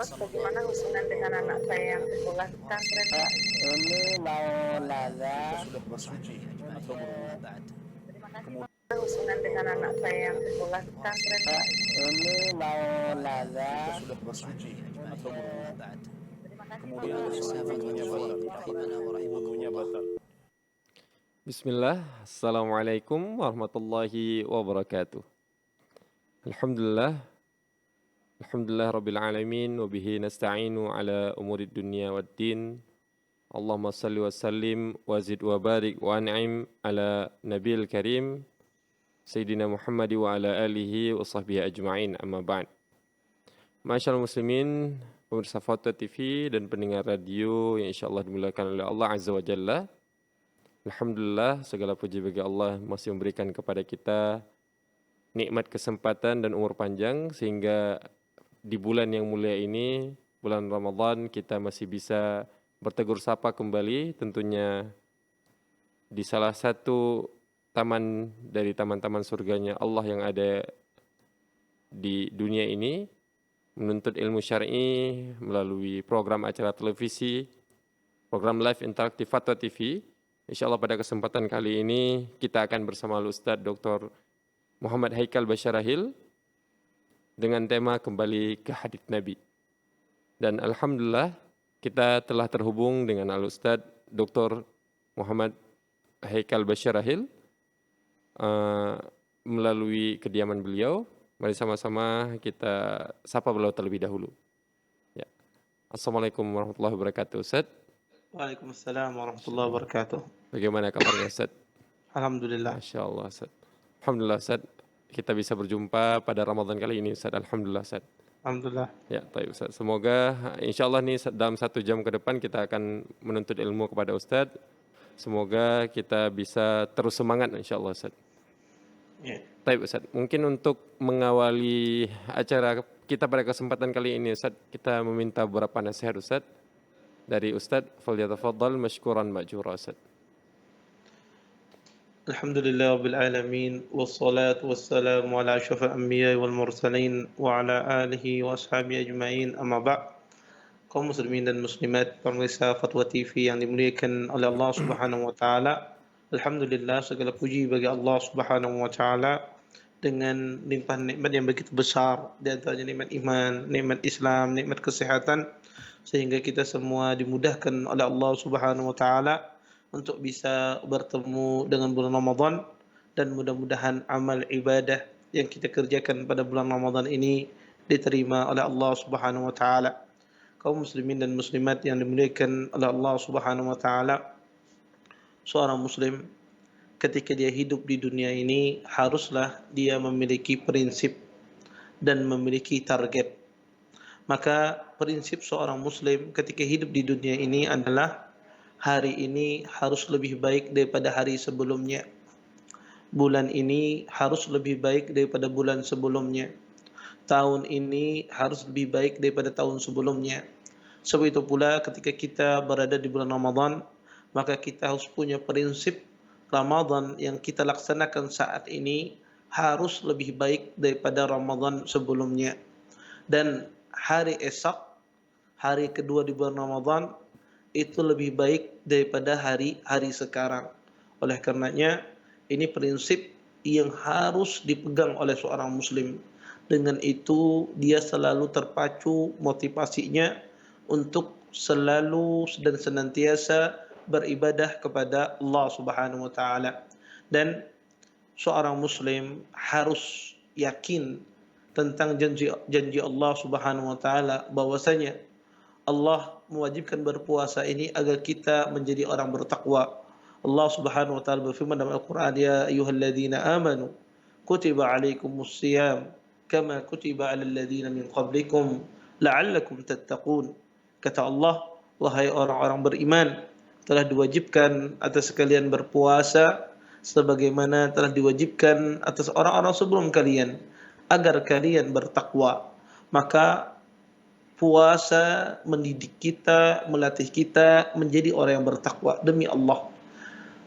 Bagaimana hubungan dengan anak saya yang sekolah di pesantren? Ini mau nanya, sudah bersuci atau berwudu. Terima kasih Pak. Hubungan dengan anak saya yang sekolah di pesantren. ini mau nanya, Sudah bersuci atau berwudu. Terima kasih Kemudian Pak. wudunya batal. Bismillah, Assalamualaikum warahmatullahi wabarakatuh. Alhamdulillah Rabbil Alamin, wabihi nasta'inu ala umurid dunia waddin. Allahumma salli wa sallim wa zid wa barik wa an'im ala nabil karim Sayyidina Muhammad wa ala alihi wa sahbihi ajma'in, amma ba'd. Masyaallah muslimin, pemirsa Fatwa TV dan pendengar radio yang insyaAllah dimuliakan oleh Allah Azza wa Jalla. Alhamdulillah, segala puji bagi Allah masih memberikan kepada kita nikmat kesempatan dan umur panjang sehingga di bulan yang mulia ini, bulan Ramadan, kita masih bisa bertegur sapa kembali tentunya di salah satu taman dari taman-taman surganya Allah yang ada di dunia ini, menuntut ilmu syar'i melalui program acara televisi, program live interaktif Fatwa TV. InsyaAllah pada kesempatan kali ini kita akan bersama Ustadz Dr. Muhammad Haikal Basyarahil dengan tema kembali ke hadits Nabi. Dan Alhamdulillah kita telah terhubung dengan Al-Ustadz Dr. Muhammad Haikal Basyarahil melalui kediaman beliau. Mari sama-sama kita sapa beliau terlebih dahulu. Ya. Assalamualaikum warahmatullahi wabarakatuh, Ustadz. Waalaikumsalam warahmatullahi wabarakatuh. Bagaimana kabarnya, Ustadz? Alhamdulillah. Masya Allah, Ustadz. Alhamdulillah, Ustadz. Kita bisa berjumpa pada Ramadan kali ini, Ustadz. Alhamdulillah, Ustadz. Alhamdulillah. Ya, baik, Ustadz. Semoga insya Allah nih dalam 1 jam ke depan kita akan menuntut ilmu kepada Ustadz. Semoga kita bisa terus semangat insya Allah, Ustadz. Ya. Baik, Ustadz. Mungkin untuk mengawali acara kita pada kesempatan kali ini, Ustadz, kita meminta beberapa nasihat, Ustadz. Dari Ustadz, falyatafaddal mashkuran ma'jura, Ustadz. Alhamdulillah rabbil alamin wassalatu wassalamu ala asyrafil anbiya'i wal mursalin wa ala alihi wa ashabihi ajma'in, amma ba'd. Kaum muslimin dan muslimat pemirsa Fatwa TV yang dimuliakan oleh Allah Subhanahu wa taala. Alhamdulillah, segala puji bagi Allah Subhanahu wa taala dengan limpahan nikmat yang begitu besar, di antaranya nikmat iman, nikmat Islam, nikmat kesehatan, sehingga kita semua dimudahkan oleh Allah Subhanahu wa taala untuk bisa bertemu dengan bulan Ramadan, dan mudah-mudahan amal ibadah yang kita kerjakan pada bulan Ramadan ini diterima oleh Allah Subhanahu wa taala. Kaum muslimin dan muslimat yang dimuliakan oleh Allah Subhanahu wa taala, seorang muslim ketika dia hidup di dunia ini haruslah dia memiliki prinsip dan memiliki target. Maka prinsip seorang muslim ketika hidup di dunia ini adalah hari ini harus lebih baik daripada hari sebelumnya. Bulan ini harus lebih baik daripada bulan sebelumnya. Tahun ini harus lebih baik daripada tahun sebelumnya. Sebab itu pula ketika kita berada di bulan Ramadan, maka kita harus punya prinsip Ramadan yang kita laksanakan saat ini harus lebih baik daripada Ramadan sebelumnya. Dan hari esok, hari kedua di bulan Ramadan, itu lebih baik daripada hari-hari sekarang. Oleh karenanya, ini prinsip yang harus dipegang oleh seorang muslim. Dengan itu, dia selalu terpacu motivasinya untuk selalu dan senantiasa beribadah kepada Allah Subhanahu wa taala. Dan seorang muslim harus yakin tentang janji Allah Subhanahu wa taala bahwasanya Allah mewajibkan berpuasa ini agar kita menjadi orang bertakwa. Allah Subhanahu wa taala berfirman dalam Al-Qur'an, ya ayyuhalladzina amanu kutiba alaikumus shiyam kama kutiba alal ladzina min qablikum la'allakum tattaqun. Kata Allah, wahai orang-orang beriman, telah diwajibkan atas kalian berpuasa sebagaimana telah diwajibkan atas orang-orang sebelum kalian agar kalian bertakwa. Maka puasa mendidik kita, melatih kita menjadi orang yang bertakwa. Demi Allah,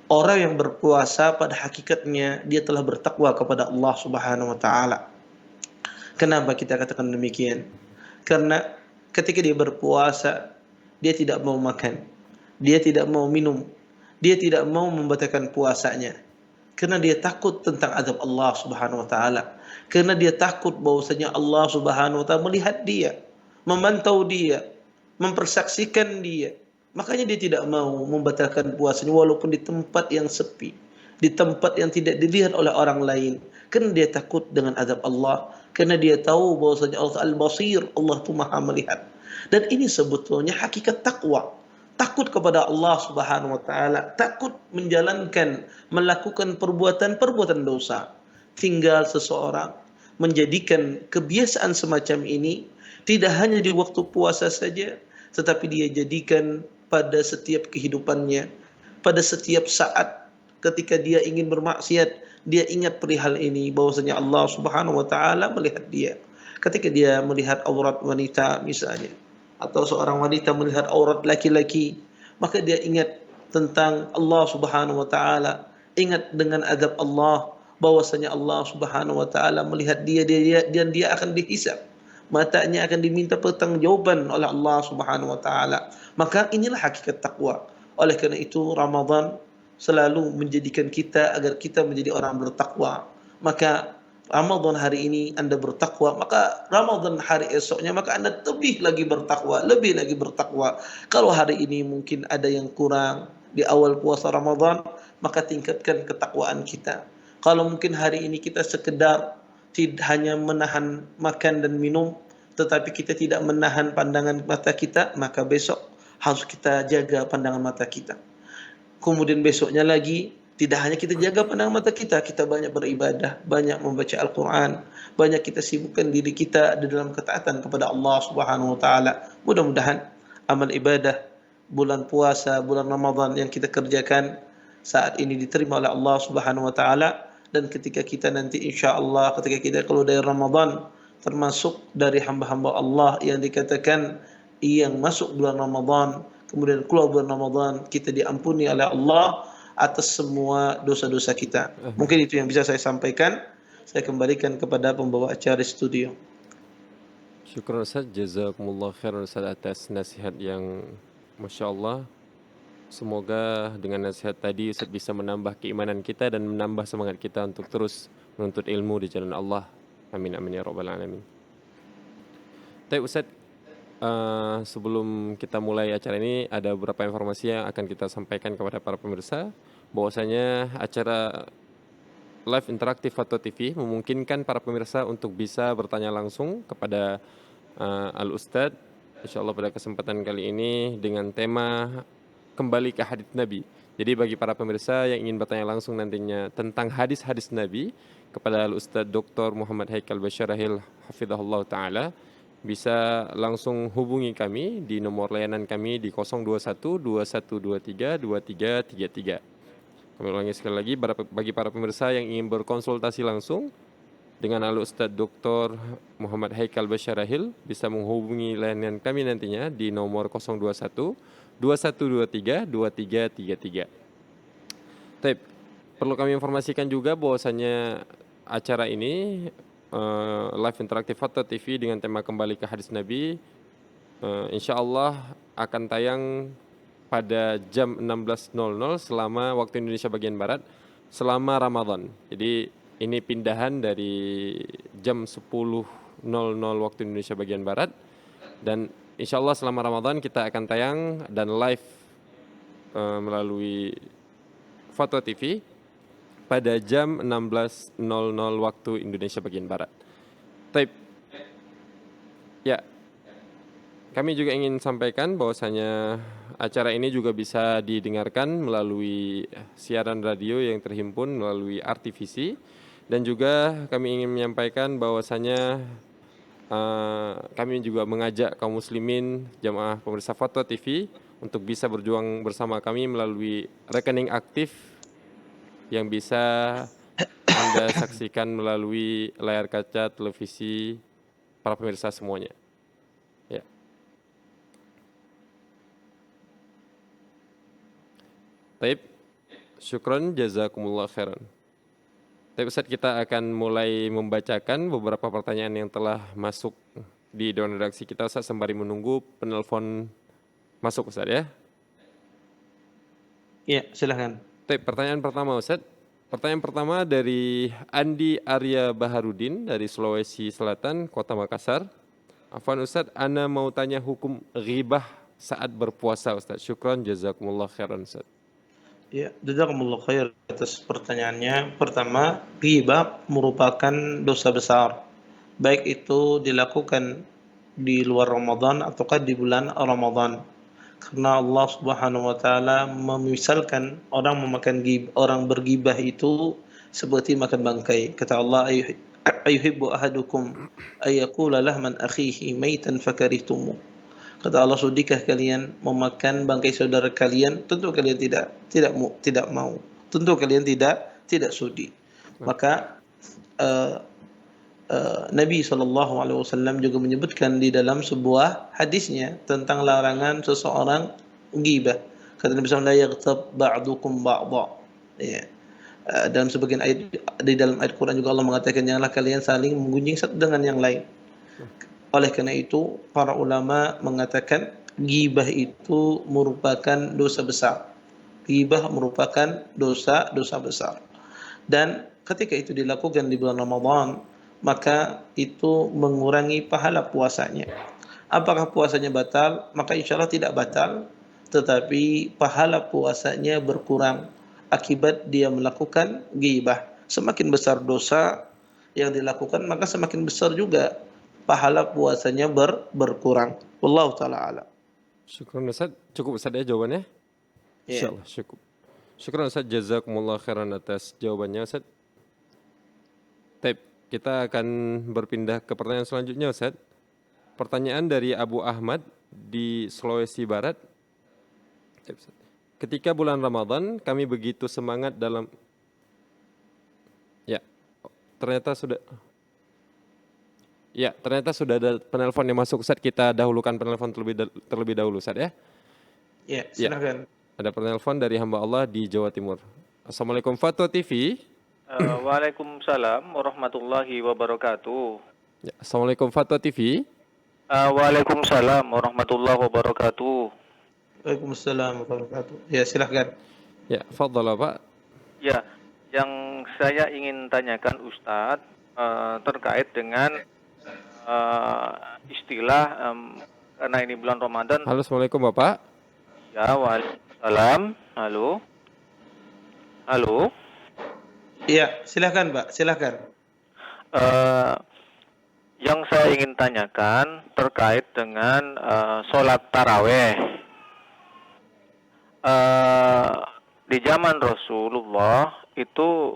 orang yang berpuasa pada hakikatnya dia telah bertakwa kepada Allah Subhanahu wa taala. Kenapa kita katakan demikian? Karena ketika dia berpuasa, dia tidak mau makan, dia tidak mau minum, dia tidak mau membatalkan puasanya. Karena dia takut tentang azab Allah Subhanahu wa taala. Karena dia takut bahwasanya Allah Subhanahu wa taala melihat dia, memantau dia, mempersaksikan dia. Makanya dia tidak mau membatalkan puasanya walaupun di tempat yang sepi, di tempat yang tidak dilihat oleh orang lain. Karena dia takut dengan azab Allah, karena dia tahu bahwasanya Allah Al-Basir, Allah itu Maha melihat. Dan ini sebetulnya hakikat takwa. Takut kepada Allah Subhanahu wa taala, takut menjalankan, melakukan perbuatan-perbuatan dosa. Tinggal seseorang menjadikan kebiasaan semacam ini tidak hanya di waktu puasa saja, tetapi dia jadikan pada setiap kehidupannya, pada setiap saat ketika dia ingin bermaksiat, dia ingat perihal ini bahwasanya Allah Subhanahu wa taala melihat dia. Ketika dia melihat aurat wanita misalnya, atau seorang wanita melihat aurat laki-laki, maka dia ingat tentang Allah Subhanahu wa taala, ingat dengan azab Allah, bahwasanya Allah Subhanahu wa taala melihat dia dan dia akan dihisab. Matanya akan diminta pertanggungjawaban oleh Allah Subhanahu wa taala. Maka inilah hakikat takwa. Oleh karena itu Ramadan selalu menjadikan kita agar kita menjadi orang bertakwa. Maka Ramadan hari ini Anda bertakwa, maka Ramadan hari esoknya maka Anda lebih lagi bertakwa, lebih lagi bertakwa. Kalau hari ini mungkin ada yang kurang di awal puasa Ramadan, maka tingkatkan ketakwaan kita. Kalau mungkin hari ini kita sekedar tidak hanya menahan makan dan minum, tetapi kita tidak menahan pandangan mata kita, maka besok harus kita jaga pandangan mata kita. Kemudian besoknya lagi, tidak hanya kita jaga pandangan mata kita, kita banyak beribadah, banyak membaca Al-Quran, banyak kita sibukkan diri kita di dalam ketaatan kepada Allah Subhanahu wa taala. Mudah-mudahan amal ibadah bulan puasa, bulan Ramadan yang kita kerjakan saat ini diterima oleh Allah Subhanahu wa taala, dan ketika kita nanti insyaallah ketika kita keluar dari Ramadan termasuk dari hamba-hamba Allah yang dikatakan yang masuk bulan Ramadan kemudian keluar bulan Ramadan, kita diampuni oleh Allah atas semua dosa-dosa kita. Mungkin itu yang bisa saya sampaikan. Saya kembalikan kepada pembawa acara studio. Syukur Ustaz, jazakumullah khairan Ustaz atas nasihat yang Masya Allah. Semoga dengan nasihat tadi Ustaz bisa menambah keimanan kita dan menambah semangat kita untuk terus menuntut ilmu di jalan Allah. Amin amin ya rabbal alamin. Tapi Ustaz, sebelum kita mulai acara ini ada beberapa informasi yang akan kita sampaikan kepada para pemirsa, bahwasanya acara live interaktif Fatwa TV memungkinkan para pemirsa untuk bisa bertanya langsung kepada Al-Ustadz, insyaallah pada kesempatan kali ini dengan tema kembali ke hadits Nabi. Jadi bagi para pemirsa yang ingin bertanya langsung nantinya tentang hadis-hadis Nabi kepada Al-Ustadz Dr. Muhammad Haikal Basyarahil Hafizahullah Ta'ala, bisa langsung hubungi kami di nomor layanan kami di 021 2123 2333. Kami ulangi sekali lagi, bagi para pemirsa yang ingin berkonsultasi langsung dengan Al-Ustadz Dr. Muhammad Haikal Basyarahil, bisa menghubungi layanan kami nantinya di nomor 021 2123 2333. Tapi perlu kami informasikan juga bahwasanya acara ini live interaktif Fatwa TV dengan tema kembali ke hadis Nabi, insya Allah akan tayang pada jam 16.00 selama waktu Indonesia bagian Barat selama Ramadan. Jadi ini pindahan dari jam 10.00 waktu Indonesia bagian Barat, dan insya Allah selama Ramadan kita akan tayang dan live melalui Fatwa TV pada jam 16.00 waktu Indonesia bagian Barat. Ya, kami juga ingin sampaikan bahwasanya acara ini juga bisa didengarkan melalui siaran radio yang terhimpun melalui RTVC, dan juga kami ingin menyampaikan bahwasanya kami juga mengajak kaum muslimin jamaah pemirsa Fatwa TV untuk bisa berjuang bersama kami melalui rekening aktif yang bisa Anda saksikan melalui layar kaca televisi para pemirsa semuanya. Ya. Taib, syukron jazakumullah khairan. Taib Ustaz, kita akan mulai membacakan beberapa pertanyaan yang telah masuk di dewan redaksi kita Ustaz sembari menunggu penelpon masuk Ustaz ya. Ya, silahkan. Pertanyaan pertama Ustaz. Pertanyaan pertama dari Andi Arya Baharudin dari Sulawesi Selatan, Kota Makassar. Afwan Ustaz, ana mau tanya hukum ghibah saat berpuasa Ustaz. Syukran jazakumullah khairan Ustaz. Ya, jazakumullah khair atas pertanyaannya. Pertama, ghibah merupakan dosa besar. Baik itu dilakukan di luar Ramadan ataukah di bulan Ramadan. Karena Allah Subhanahu wa taala memisalkan orang bergibah itu seperti makan bangkai. Kata Allah, ayuhibbu ahadukum ayyakula lahman akhihi maitan fakarihtumu. Kata Allah, sudikah kalian memakan bangkai saudara kalian? Tentu kalian tidak mau. Tentu kalian tidak sudi. Maka Nabi SAW juga menyebutkan di dalam sebuah hadisnya tentang larangan seseorang ghibah. Kata Nabi SAW, la yaghtab ba'dukum ba'dha. Ya. Dalam sebagian ayat di dalam ayat Quran juga Allah mengatakan janganlah kalian saling menggunjing satu dengan yang lain. Oleh karena itu para ulama mengatakan ghibah itu merupakan dosa besar. Ghibah merupakan dosa besar. Dan ketika itu dilakukan di bulan Ramadan, maka itu mengurangi pahala puasanya. Apakah puasanya batal? Maka insya Allah tidak batal, tetapi pahala puasanya berkurang akibat dia melakukan ghibah. Semakin besar dosa yang dilakukan, maka semakin besar juga pahala puasanya berkurang. Wallahu ta'ala a'lam. Syukran Ustaz. Cukup Ustaz ya jawabannya? Ya. Insyaallah cukup. Syukran Ustaz, jazakumullah khairan atas jawabannya Ustaz. Kita akan berpindah ke pertanyaan selanjutnya Ustaz. Pertanyaan dari Abu Ahmad di Sulawesi Barat. Ketika bulan Ramadan kami begitu semangat dalam ternyata sudah ada penelpon yang masuk Ustaz. Kita dahulukan penelpon terlebih dahulu Ustaz ya. Ya, silakan. Ada penelpon dari hamba Allah di Jawa Timur. Assalamualaikum Fatwa TV. Waalaikumsalam warahmatullahi wabarakatuh. Ya, Assalamualaikum Fatwa TV. Waalaikumsalam warahmatullahi wabarakatuh. Waalaikumsalam warahmatullahi wabarakatuh. Ya, silakan. Ya, fadhal Pak. Ya, yang saya ingin tanyakan Ustadz terkait dengan istilah karena ini bulan Ramadan. Halo, Assalamualaikum Bapak. Ya, waalaikumsalam. Halo. Iya, silakan Pak, silakan. Yang saya ingin tanyakan terkait dengan sholat taraweh. Di zaman Rasulullah itu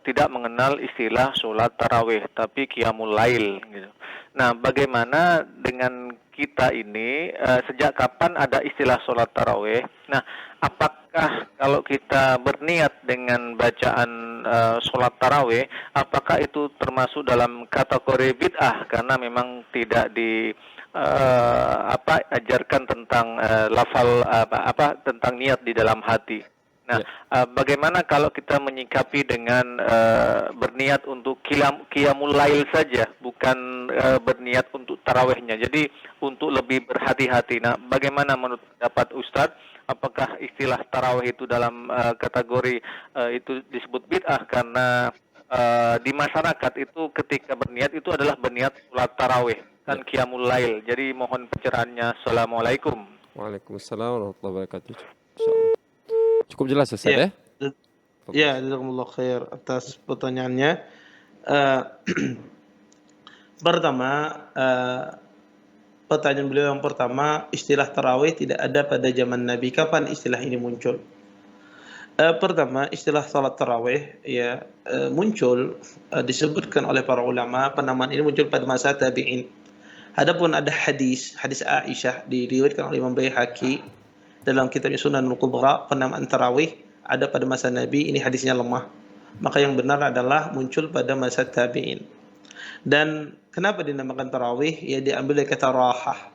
tidak mengenal istilah sholat taraweh, tapi qiyamul lail. Gitu. Nah, bagaimana dengan kita ini? Sejak kapan ada istilah sholat taraweh? Nah, apakah kalau kita berniat dengan bacaan sholat taraweh, apakah itu termasuk dalam kategori bid'ah karena memang tidak ajarkan tentang lafal tentang niat di dalam hati. Nah, bagaimana kalau kita menyikapi dengan berniat untuk qiyamul lail saja, bukan berniat untuk tarawehnya. Jadi untuk lebih berhati-hati. Nah, bagaimana menurut pendapat Ustadz? Apakah istilah taraweh itu dalam kategori itu disebut bid'ah karena di masyarakat itu ketika berniat itu adalah berniat sholat taraweh dan qiyamul lail. Jadi mohon pencerahannya. Assalamualaikum. Waalaikumsalam warahmatullahi wabarakatuh. Insyaallah. Cukup jelas Ustaz ya? Ya, jazakumullah khair atas pertanyaannya. Pertama, pertanyaan beliau yang pertama, istilah tarawih tidak ada pada zaman Nabi. Kapan istilah ini muncul? Pertama, istilah salat tarawih muncul disebutkan oleh para ulama, penamaan ini muncul pada masa tabi'in. Adapun ada hadis Aisyah diriwayatkan oleh Imam Baihaqi dalam kitabnya Sunan Al-Kubra, penamaan tarawih ada pada masa Nabi, ini hadisnya lemah. Maka yang benar adalah muncul pada masa tabi'in. Dan kenapa dinamakan tarawih? Ya, diambil dari kata rahah,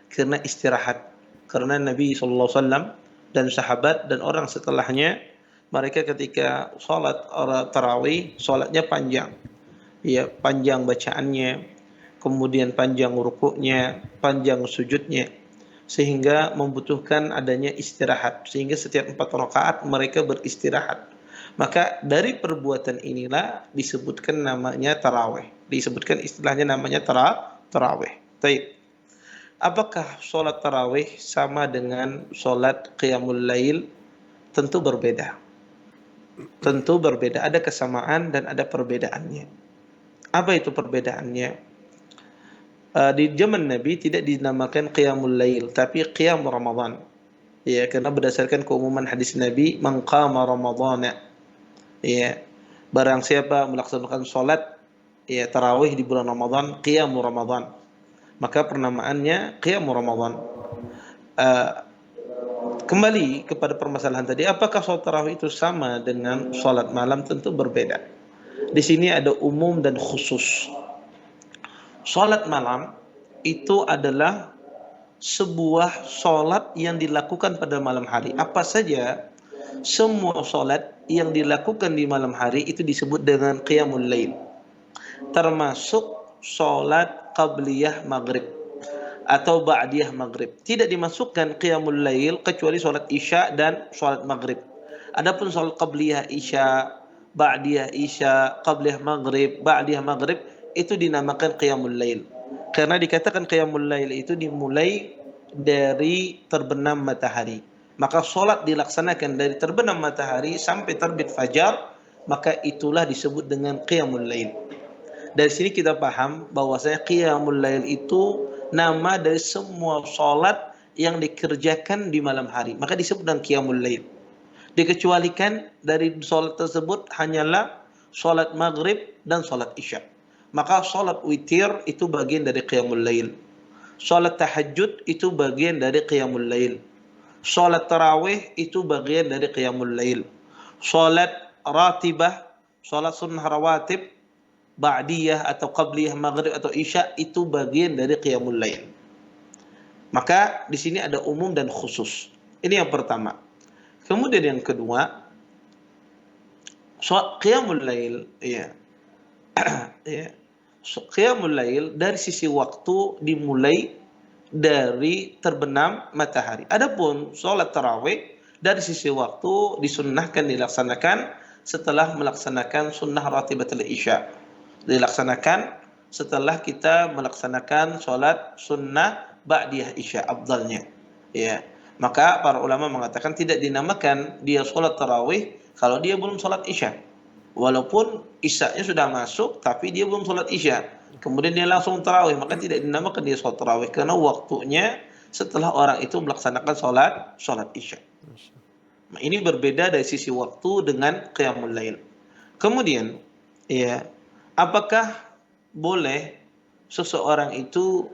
karena istirahat. Karena Nabi SAW dan sahabat dan orang setelahnya, mereka ketika sholat tarawih, sholatnya panjang. Ya, panjang bacaannya. kemudian panjang rukuknya, panjang sujudnya, sehingga membutuhkan adanya istirahat, sehingga setiap 4 rakaat mereka beristirahat. Maka dari perbuatan inilah disebutkan namanya tarawih, disebutkan istilahnya namanya tarawih. Baik. Apakah sholat tarawih sama dengan sholat qiyamul lail? Tentu berbeda. Tentu berbeda. Ada kesamaan dan ada perbedaannya. Apa itu perbedaannya? Di zaman Nabi tidak dinamakan qiyamul lail, tapi qiyam Ramadan. Ya, karena berdasarkan keumuman hadis Nabi, man qama ramadhana. Ya, barang siapa melaksanakan salat ya tarawih di bulan Ramadan, qiyam Ramadan, maka penamaannya qiyam Ramadan. Kembali kepada permasalahan tadi, apakah salat tarawih itu sama dengan salat malam? Tentu berbeda. Di sini ada umum dan khusus. Salat malam itu adalah sebuah salat yang dilakukan pada malam hari. Apa saja, semua salat yang dilakukan di malam hari itu disebut dengan qiyamul lail. Termasuk salat qabliyah maghrib atau ba'diyah maghrib. Tidak dimasukkan qiyamul lail kecuali salat isya dan salat maghrib. Adapun salat qabliyah isya, ba'diyah isya, qabliyah maghrib, ba'diyah maghrib itu dinamakan qiyamul lail. Karena dikatakan qiyamul lail itu dimulai dari terbenam matahari. Maka solat dilaksanakan dari terbenam matahari sampai terbit fajar, maka itulah disebut dengan qiyamul lail. Dari sini kita paham bahwasanya qiyamul lail itu nama dari semua solat yang dikerjakan di malam hari, maka disebut dengan qiyamul lail. Dikecualikan dari solat tersebut hanyalah solat maghrib dan solat isya. Maka solat witir itu bagian dari qiyamul lail. Solat tahajud itu bagian dari qiyamul lail. Salat tarawih itu bagian dari qiyamul lail. Salat ratibah, salat sunnah rawatib, ba'diyah atau qabliyah maghrib atau isya itu bagian dari qiyamul lail. Maka di sini ada umum dan khusus. Ini yang pertama. Kemudian yang kedua, qiyamul lail, ya. Qiyamul lail dari sisi waktu dimulai dari terbenam matahari. Adapun sholat tarawih dari sisi waktu disunnahkan dilaksanakan setelah melaksanakan sunnah ratibatul isya. Dilaksanakan setelah kita melaksanakan sholat sunnah ba'diyah isya, afdalnya. Ya. Maka para ulama mengatakan tidak dinamakan dia sholat tarawih kalau dia belum sholat isya. Walaupun isyanya sudah masuk tapi dia belum sholat isya, kemudian dia langsung tarawih, maka tidak dinamakan dia sholat tarawih karena waktunya setelah orang itu melaksanakan sholat isya. Nah, ini berbeda dari sisi waktu dengan qiyamul lail. Kemudian, ya, apakah boleh seseorang itu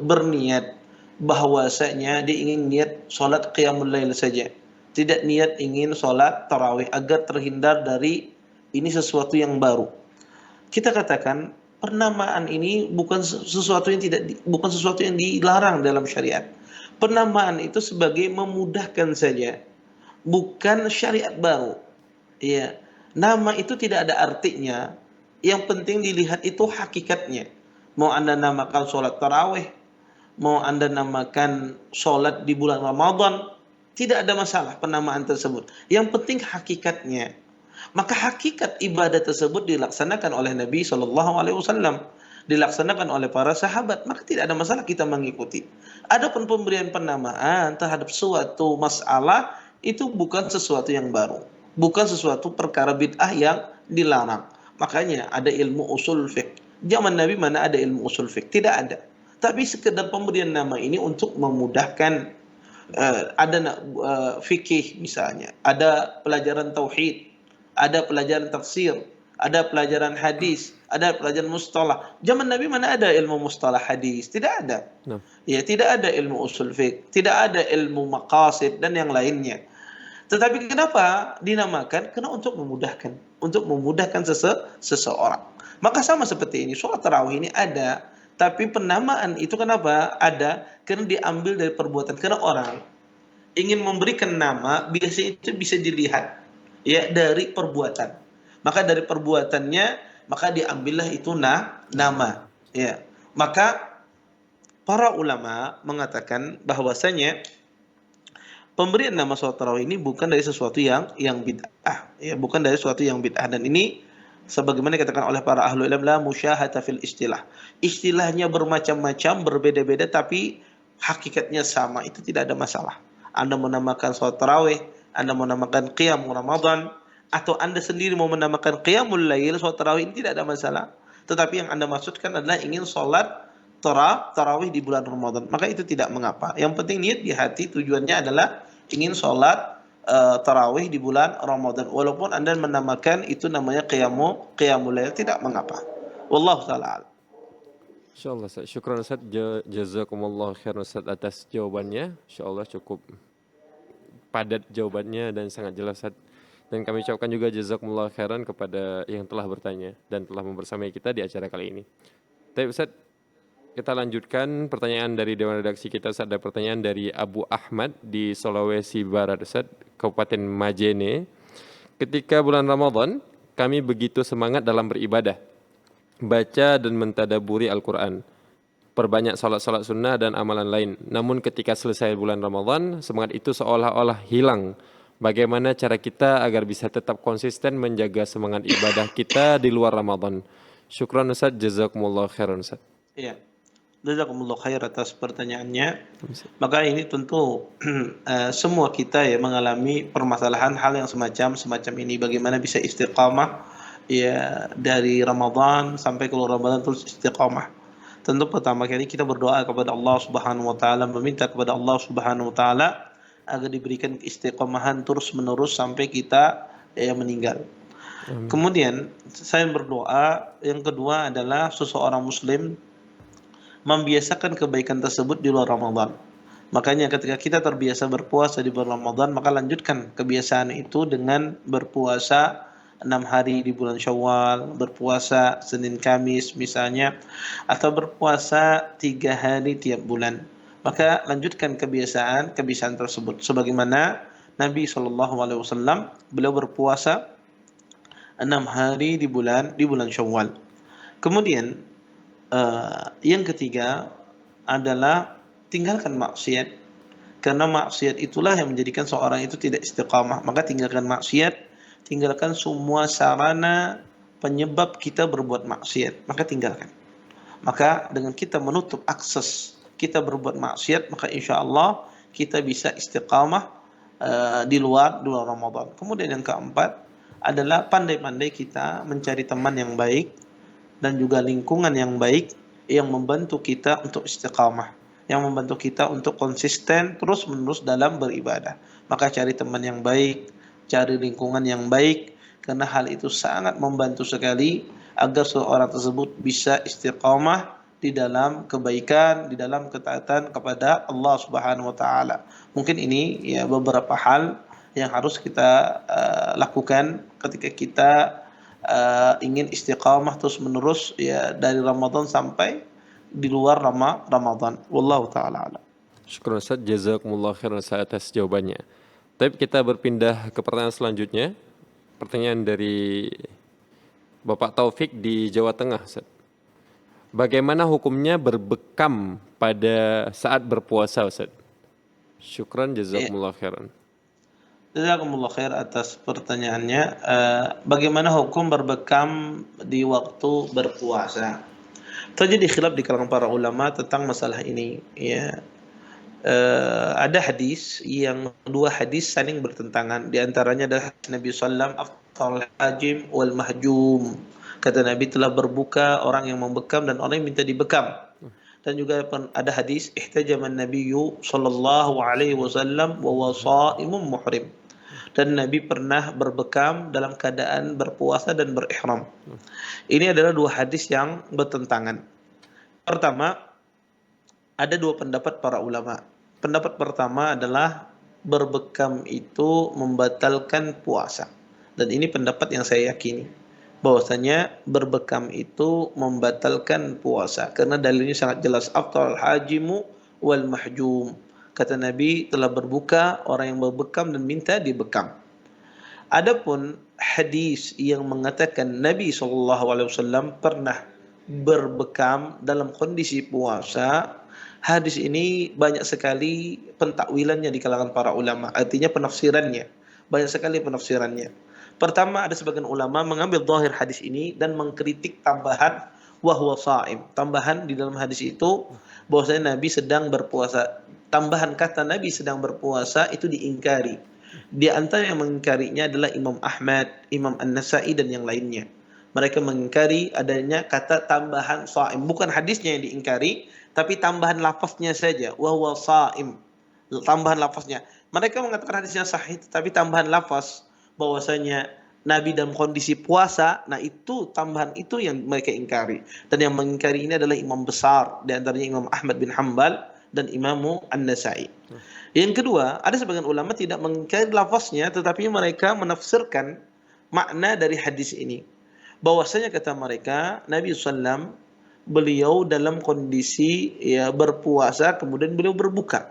berniat bahwasanya dia ingin niat sholat qiyamul lail saja, tidak niat ingin sholat tarawih agar terhindar dari ini sesuatu yang baru? Kita katakan penamaan ini bukan sesuatu yang dilarang dalam syariat. Penamaan itu sebagai memudahkan saja, bukan syariat baru. Ya, nama itu tidak ada artinya. Yang penting dilihat itu hakikatnya. Mau Anda namakan sholat tarawih, mau Anda namakan sholat di bulan Ramadan, tidak ada masalah penamaan tersebut. Yang penting hakikatnya. Maka hakikat ibadah tersebut dilaksanakan oleh Nabi SAW, dilaksanakan oleh para sahabat, maka tidak ada masalah kita mengikuti. Adapun pemberian penamaan terhadap suatu masalah itu bukan sesuatu yang baru, bukan sesuatu perkara bid'ah yang dilarang. Makanya ada ilmu usul fiqh. Zaman Nabi mana ada ilmu usul fiqh? Tidak ada. Tapi sekedar pemberian nama ini untuk memudahkan. Ada fikih misalnya, ada pelajaran tauhid, ada pelajaran tafsir, ada pelajaran hadis, ada pelajaran mustalah. Zaman Nabi mana ada ilmu mustalah hadis? Tidak ada. No. Ya, tidak ada ilmu usul fiqh, tidak ada ilmu maqasid dan yang lainnya. Tetapi kenapa dinamakan? Karena untuk memudahkan seseorang. Maka sama seperti ini, sholat tarawih ini ada, tapi penamaan itu kenapa ada? Karena diambil dari perbuatan. Karena orang ingin memberikan nama, biasanya itu bisa dilihat ya dari perbuatan. Maka dari perbuatannya maka diambillah itu nama. Ya. Maka para ulama mengatakan bahwasanya pemberian nama sholat tarawih ini bukan dari sesuatu yang bid'ah, ya, bukan dari sesuatu yang bid'ah, dan ini sebagaimana dikatakan oleh para ahlul ilm, la musyahata fil istilah. Istilahnya bermacam-macam, berbeda-beda, tapi hakikatnya sama, itu tidak ada masalah. Anda menamakan sholat tarawih, Anda menamakan qiyam Ramadan, atau Anda sendiri mau menamakan qiyamul lail, sholat tarawih, ini tidak ada masalah. Tetapi yang Anda maksudkan adalah ingin sholat tarawih di bulan Ramadan, maka itu tidak mengapa. Yang penting niat di hati, tujuannya adalah ingin sholat tarawih di bulan Ramadan. Walaupun Anda menamakan itu namanya qiyamul lail, tidak mengapa. Wallahu ta'ala. Insyaallah Ustaz. Syukran Ustaz, jazakumullah khairan Ustaz atas jawabannya. Insyaallah cukup padat jawabannya dan sangat jelas Ustaz. Dan kami ucapkan juga jazakumullah khairan kepada yang telah bertanya dan telah membersamai kita di acara kali ini. Tapi Ustaz, kita lanjutkan pertanyaan dari Dewan Redaksi kita. Ustaz, ada pertanyaan dari Abu Ahmad di Sulawesi Barat, Ustaz, Kabupaten Majene. Ketika bulan Ramadan, kami begitu semangat dalam beribadah, baca dan mentadaburi Al-Quran, perbanyak salat-salat sunnah dan amalan lain. Namun ketika selesai bulan Ramadan, semangat itu seolah-olah hilang. Bagaimana cara kita agar bisa tetap konsisten menjaga semangat ibadah kita di luar Ramadan? Syukran Ustaz, jazakumullah khairan Ustaz. Iya. Jazakumullah khair atas pertanyaannya. Maka ini tentu semua kita ya mengalami permasalahan hal yang semacam ini. Bagaimana bisa istiqamah ya dari Ramadan sampai keluar Ramadan terus istiqamah. Tentu pertama kali kita berdoa kepada Allah Subhanahu wa taala, meminta kepada Allah Subhanahu wa taala agar diberikan istiqamahan terus menerus sampai kita meninggal. Kemudian saya berdoa yang kedua adalah seseorang muslim membiasakan kebaikan tersebut di luar Ramadan. Makanya ketika kita terbiasa berpuasa di bulan Ramadan, maka lanjutkan kebiasaan itu dengan berpuasa 6 hari di bulan Syawal, berpuasa Senin Kamis misalnya, atau berpuasa 3 hari tiap bulan. Maka lanjutkan kebiasaan tersebut. Sebagaimana Nabi SAW beliau berpuasa 6 hari di bulan Syawal. Kemudian yang ketiga adalah tinggalkan maksiat, karena maksiat itulah yang menjadikan seorang itu tidak istiqamah. Maka tinggalkan maksiat, tinggalkan semua sarana penyebab kita berbuat maksiat, maka tinggalkan. Maka dengan kita menutup akses kita berbuat maksiat, maka insya Allah kita bisa istiqamah di luar Ramadan. Kemudian yang keempat adalah pandai-pandai kita mencari teman yang baik dan juga lingkungan yang baik yang membantu kita untuk istiqamah, yang membantu kita untuk konsisten terus-menerus dalam beribadah. Maka cari teman yang baik, cari lingkungan yang baik, karena hal itu sangat membantu sekali agar seorang tersebut bisa istiqamah di dalam kebaikan, di dalam ketaatan kepada Allah Subhanahu wa taala. Mungkin ini ya beberapa hal yang harus kita lakukan ketika kita ingin istiqamah terus menerus ya dari Ramadan sampai di luar Ramadan. Wallahu taala alam. Syukran Ustaz, jazakumullah khairan atas jawabannya. Tapi kita berpindah ke pertanyaan selanjutnya. Pertanyaan dari Bapak Taufik di Jawa Tengah, Ustaz. Bagaimana hukumnya berbekam pada saat berpuasa, Ustaz? Syukran, jazakumullah khairan. Jazakumullah khair atas pertanyaannya. Bagaimana hukum berbekam di waktu berpuasa? Terjadi khilaf di kalangan para ulama tentang masalah ini. Ya, ada hadis yang dua hadis saling bertentangan. Di antaranya adalah Nabi Sallam aftal hajim wal mahjum. Kata Nabi telah berbuka orang yang membekam dan orang yang minta dibekam. Dan juga ada hadis ihtajaman nabiyyu sallallahu alaihi wasallam wa wasaimun muhrim. Dan Nabi pernah berbekam dalam keadaan berpuasa dan berihram. Ini adalah dua hadis yang bertentangan. Pertama, ada dua pendapat para ulama. Pendapat pertama adalah berbekam itu membatalkan puasa. Dan ini pendapat yang saya yakini, bahwasanya berbekam itu membatalkan puasa karena dalilnya sangat jelas, aftal hajimu wal mahjum. Kata Nabi telah berbuka orang yang berbekam dan minta dibekam. Adapun hadis yang mengatakan Nabi SAW pernah berbekam dalam kondisi puasa, hadis ini banyak sekali pentakwilannya di kalangan para ulama. Artinya penafsirannya. Banyak sekali penafsirannya. Pertama, ada sebagian ulama mengambil zahir hadis ini dan mengkritik tambahan wahwa sha'im. Tambahan di dalam hadis itu bahwasanya Nabi sedang berpuasa. Tambahan kata Nabi sedang berpuasa itu diingkari. Di antara yang mengingkarinya adalah Imam Ahmad, Imam An-Nasa'i dan yang lainnya. Mereka mengingkari adanya kata tambahan sha'im. Bukan hadisnya yang diingkari, tapi tambahan lafaznya saja. Wahwa sha'im. Tambahan lafaznya. Mereka mengatakan hadisnya sahih, tapi tambahan lafaz bahwasanya Nabi dalam kondisi puasa, nah itu tambahan itu yang mereka ingkari. Dan yang mengingkari ini adalah imam besar, di antaranya Imam Ahmad bin Hanbal dan Imam An-Nasa'i. Yang kedua, ada sebagian ulama tidak mengingkari lafaznya, tetapi mereka menafsirkan makna dari hadis ini. Bahwasanya kata mereka, Nabi SAW beliau dalam kondisi berpuasa, kemudian beliau berbuka.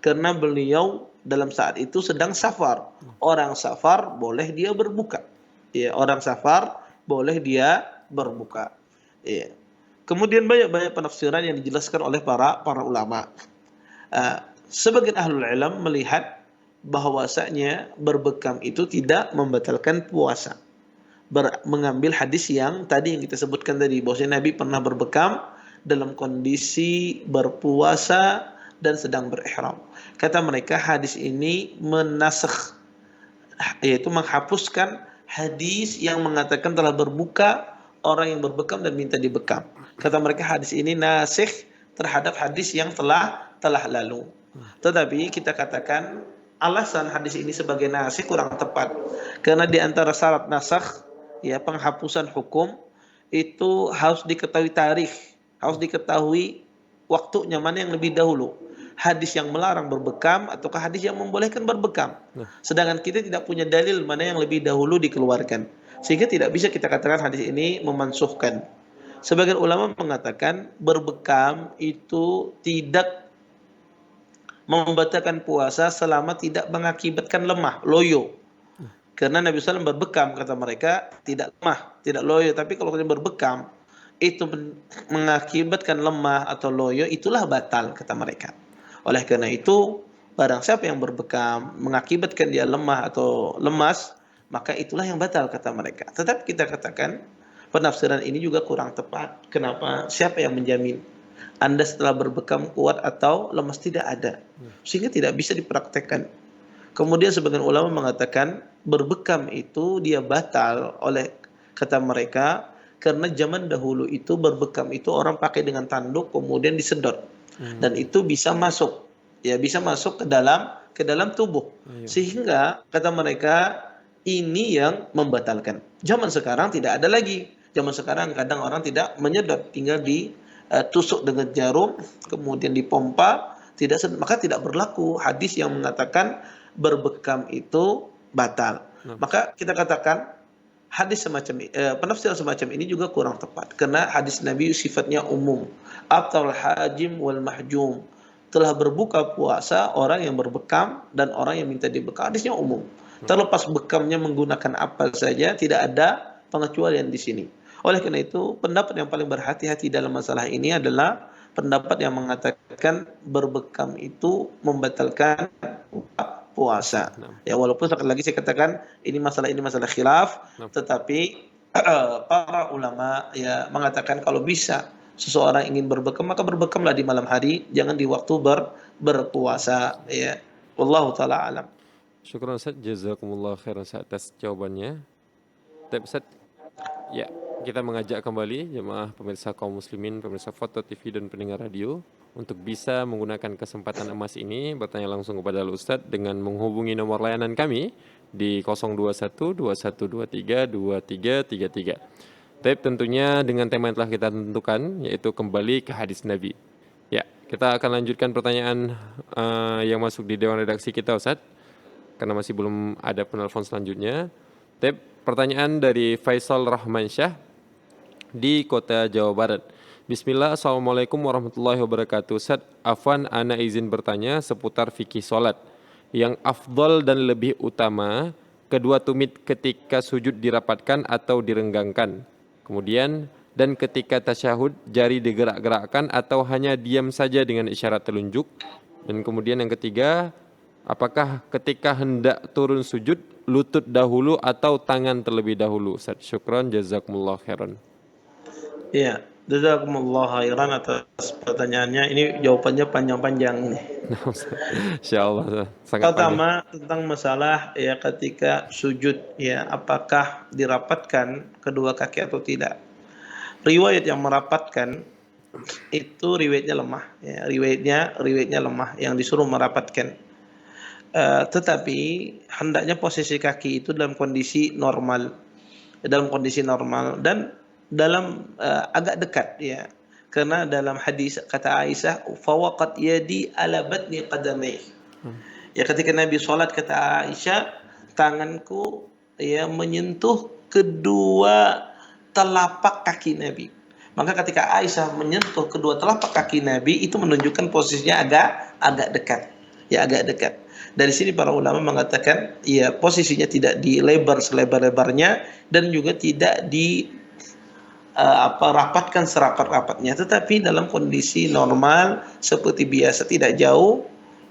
Karena beliau dalam saat itu sedang safar. Orang safar boleh dia berbuka. Ya, orang safar boleh dia berbuka. Ya. Kemudian banyak penafsiran yang dijelaskan oleh para ulama. Sebagian ahlul ilm melihat bahwasanya berbekam itu tidak membatalkan puasa. Mengambil hadis yang tadi yang kita sebutkan tadi, bahwasanya Nabi pernah berbekam dalam kondisi berpuasa dan sedang berihram. Kata mereka hadis ini menasakh, yaitu menghapuskan hadis yang mengatakan telah berbuka orang yang berbekam dan minta dibekam. Kata mereka hadis ini nasikh terhadap hadis yang telah lalu. Tetapi kita katakan alasan hadis ini sebagai nasikh kurang tepat. Karena di antara syarat nasakh, ya penghapusan hukum, itu harus diketahui tarikh, harus diketahui waktunya mana yang lebih dahulu. Hadis yang melarang berbekam ataukah hadis yang membolehkan berbekam. Sedangkan kita tidak punya dalil mana yang lebih dahulu dikeluarkan. Sehingga tidak bisa kita katakan hadis ini memansuhkan. Sebagian ulama mengatakan berbekam itu tidak membatalkan puasa selama tidak mengakibatkan lemah, loyo. Karena Nabi SAW berbekam, kata mereka, tidak lemah, tidak loyo. Tapi kalau kita berbekam, itu mengakibatkan lemah atau loyo, itulah batal, kata mereka. Oleh karena itu, barang siapa yang berbekam mengakibatkan dia lemah atau lemas, maka itulah yang batal, kata mereka. Tetapi kita katakan penafsiran ini juga kurang tepat. Kenapa? Siapa yang menjamin Anda setelah berbekam kuat atau lemas? Tidak ada. Sehingga tidak bisa dipraktekkan. Kemudian sebagian ulama mengatakan berbekam itu dia batal oleh kata mereka karena zaman dahulu itu berbekam itu orang pakai dengan tanduk kemudian disedot. Dan itu bisa masuk, ya bisa masuk ke dalam tubuh. Sehingga kata mereka ini yang membatalkan. Zaman sekarang tidak ada lagi. Zaman sekarang kadang orang tidak menyedot, tinggal ditusuk dengan jarum, kemudian dipompa, maka tidak berlaku hadis yang mengatakan berbekam itu batal. Maka kita katakan hadis semacam penafsiran semacam ini juga kurang tepat karena hadis Nabi sifatnya umum. Aftal hajim wal mahjum, telah berbuka puasa orang yang berbekam dan orang yang minta dibekam. Hadisnya umum. Terlepas bekamnya menggunakan apa saja, tidak ada pengecualian di sini. Oleh karena itu, pendapat yang paling berhati-hati dalam masalah ini adalah pendapat yang mengatakan berbekam itu membatalkan puasa. Ya, walaupun sekali lagi saya katakan ini masalah khilaf, tetapi para ulama ya mengatakan kalau bisa seseorang ingin berbekam maka berbekamlah di malam hari, jangan di waktu berpuasa. Ya, wallahu taala alam. Syukran Ustaz, jazakumullah khairan atas jawabannya. Tapi Ustaz, ya kita mengajak kembali jemaah pemirsa kaum muslimin, pemirsa Foto TV dan pendengar radio untuk bisa menggunakan kesempatan emas ini bertanya langsung kepada Ustadz dengan menghubungi nomor layanan kami di 021 2123 2333. Tapi tentunya dengan tema yang telah kita tentukan, yaitu kembali ke hadis Nabi. Ya, kita akan lanjutkan pertanyaan yang masuk di Dewan Redaksi kita Ustadz, karena masih belum ada penelpon selanjutnya. Tapi pertanyaan dari Faisal Rahmansyah di Kota Jawa Barat. Bismillah, Assalamualaikum warahmatullahi wabarakatuh. Ustaz, afwan, ana izin bertanya seputar fikih solat. Yang afdol dan lebih utama, kedua tumit ketika sujud dirapatkan atau direnggangkan. Kemudian, Dan ketika tasyahud jari digerak-gerakkan atau hanya diam saja dengan isyarat telunjuk? Dan kemudian yang ketiga, apakah ketika hendak turun sujud lutut dahulu atau tangan terlebih dahulu? Ustaz, syukran, jazakumullah khairan. Iya, jazakumullah khairan atas pertanyaannya. Ini jawabannya panjang-panjang nih. Insyaallah sangat Pertama tentang masalah ya ketika sujud ya apakah dirapatkan kedua kaki atau tidak. Riwayat yang merapatkan itu riwayatnya lemah ya, riwayatnya lemah yang disuruh merapatkan. Tetapi hendaknya posisi kaki itu dalam kondisi normal dan dalam agak dekat ya. Karena dalam hadis kata Aisyah, fawaqat yadi ala batni qadamai. Ya ketika Nabi salat kata Aisyah, tanganku ya menyentuh kedua telapak kaki Nabi. Maka ketika Aisyah menyentuh kedua telapak kaki Nabi itu menunjukkan posisinya agak dekat. Ya agak dekat. Dari sini para ulama mengatakan ya posisinya tidak dilebar selebar-lebarnya dan juga tidak rapatkan serapat-rapatnya, tetapi dalam kondisi normal seperti biasa, tidak jauh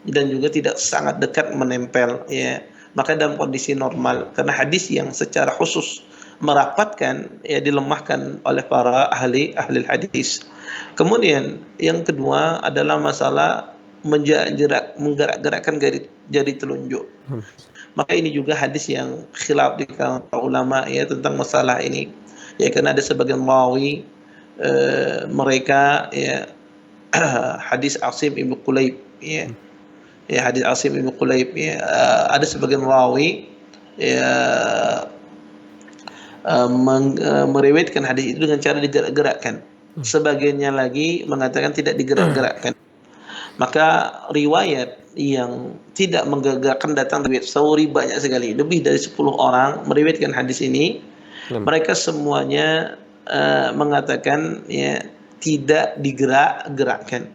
dan juga tidak sangat dekat menempel ya. Maka dalam kondisi normal, karena hadis yang secara khusus merapatkan ya dilemahkan oleh para ahli hadis. Kemudian yang kedua adalah masalah menggerak-gerakkan jari telunjuk. Maka ini juga hadis yang khilaf di kalangan para ulama ya tentang masalah ini. Ya karena ada sebagian rawi mereka ya hadis Asim Ibnu Qulaib ya. Ya hadis Asim Ibnu Qulaib ya ada sebagian rawi ya meriwayatkan hadis itu dengan cara digerak-gerakkan. Sebagiannya lagi mengatakan tidak digerak-gerakkan. Maka riwayat yang tidak menggerakkan datang dari Tsauri banyak sekali, lebih dari 10 orang meriwayatkan hadis ini. Mereka semuanya mengatakan ya tidak digerak-gerakkan.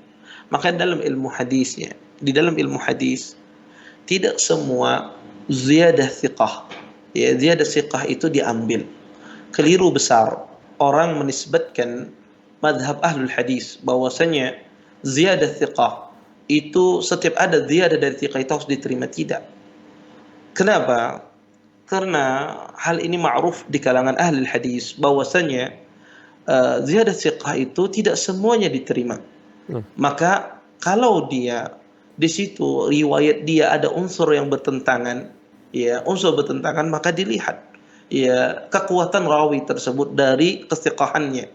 Maka dalam ilmu hadisnya, di dalam ilmu hadis tidak semua ziyadah thiqah. Ya, ziyadah thiqah itu diambil. Keliru besar orang menisbatkan madhab ahlul hadis bahwasanya ziyadah thiqah itu setiap ada ziyadah dari thiqah itu harus diterima. Tidak. Kenapa? Karena hal ini ma'ruf di kalangan ahli hadis bahwasanya ziyadah thiqah itu tidak semuanya diterima. Maka kalau dia di situ riwayat dia ada unsur yang bertentangan, ya unsur bertentangan, maka dilihat ya kekuatan rawi tersebut dari kestiqahannya.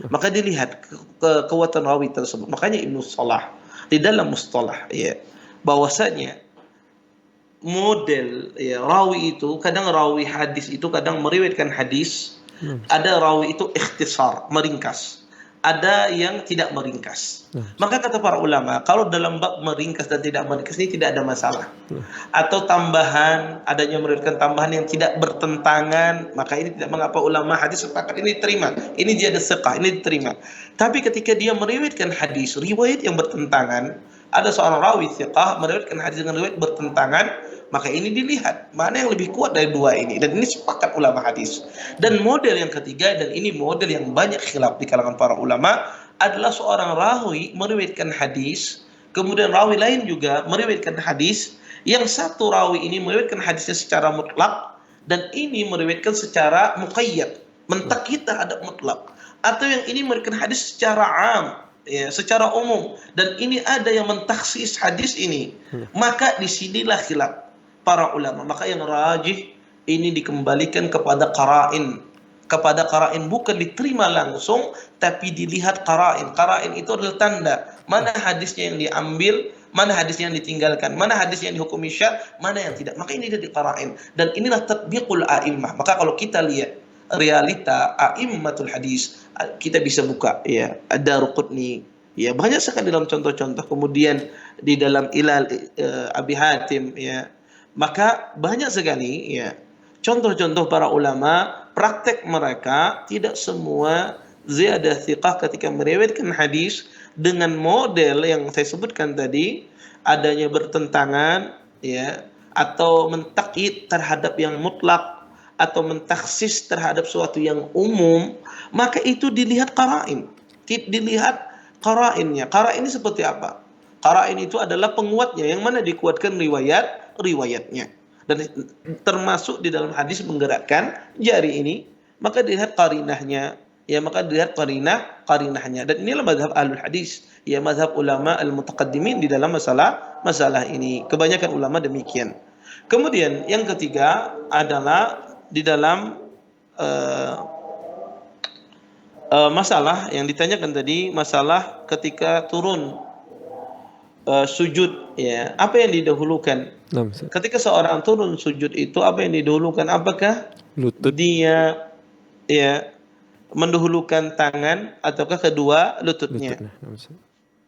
Maka dilihat kekuatan rawi tersebut. Makanya Ibnu Salah di dalam mustalah ya bahwasanya model ya rawi itu kadang rawi hadis itu kadang meriwayatkan hadis, ada rawi itu ikhtisar, meringkas, ada yang tidak meringkas. Maka kata para ulama kalau dalam bab meringkas dan tidak meringkas ini tidak ada masalah. Atau tambahan, adanya meriwayatkan tambahan yang tidak bertentangan, maka ini tidak mengapa ulama hadis sepakat ini diterima. Ini dia ada thiqah, ini diterima. Tapi ketika dia meriwayatkan hadis riwayat yang bertentangan, ada seorang rawi thiqah meriwayatkan hadis dengan riwayat bertentangan, maka ini dilihat mana yang lebih kuat dari dua ini, dan ini sepakat ulama hadis. Dan model yang ketiga, dan ini model yang banyak khilaf di kalangan para ulama, adalah seorang rawi meriwayatkan hadis, kemudian rawi lain juga meriwayatkan hadis, yang satu rawi ini meriwayatkan hadisnya secara mutlak dan ini meriwayatkan secara muqayyad, mentakyid terhadap mutlak, atau yang ini meriwayatkan hadis secara am, ya, secara umum, dan ini ada yang mentaksis hadis ini. Maka disinilah khilaf para ulama. Maka yang rajih ini dikembalikan kepada qara'in. Kepada qara'in, bukan diterima langsung, tapi dilihat qara'in. Qara'in itu adalah tanda mana hadisnya yang diambil, mana hadisnya yang ditinggalkan, mana hadisnya yang dihukumi syadz, mana yang tidak. Maka ini dari qara'in. Dan inilah tatbiqul a'immah. Maka kalau kita lihat realita a'immatul hadis, kita bisa buka ya Ad-Daruqutni, ya banyak sekali dalam contoh-contoh, kemudian di dalam Ilal Abi Hatim ya. Maka banyak sekali ya contoh-contoh para ulama, praktek mereka tidak semua ziyadah thiqah ketika meriwayatkan hadis dengan model yang saya sebutkan tadi, adanya bertentangan ya, atau mentakyid terhadap yang mutlak, atau mentaksis terhadap suatu yang umum, maka itu dilihat qara'in. Dilihat qara'innya. Qara'in ini seperti apa? Qara'in itu adalah penguatnya, yang mana dikuatkan riwayatnya. Dan termasuk di dalam hadis menggerakkan jari ini, maka dilihat qarinahnya. Ya, maka dilihat qarinahnya. Dan inilah mazhab ahlul hadis, ya, mazhab ulama al-mutaqaddimin di dalam masalah ini. Kebanyakan ulama demikian. Kemudian yang ketiga adalah di dalam masalah yang ditanyakan tadi, masalah ketika turun sujud, ya, apa yang didahulukan? Ketika seorang turun sujud itu apa yang didahulukan? Apakah lutut dia ya mendahulukan tangan ataukah kedua lututnya?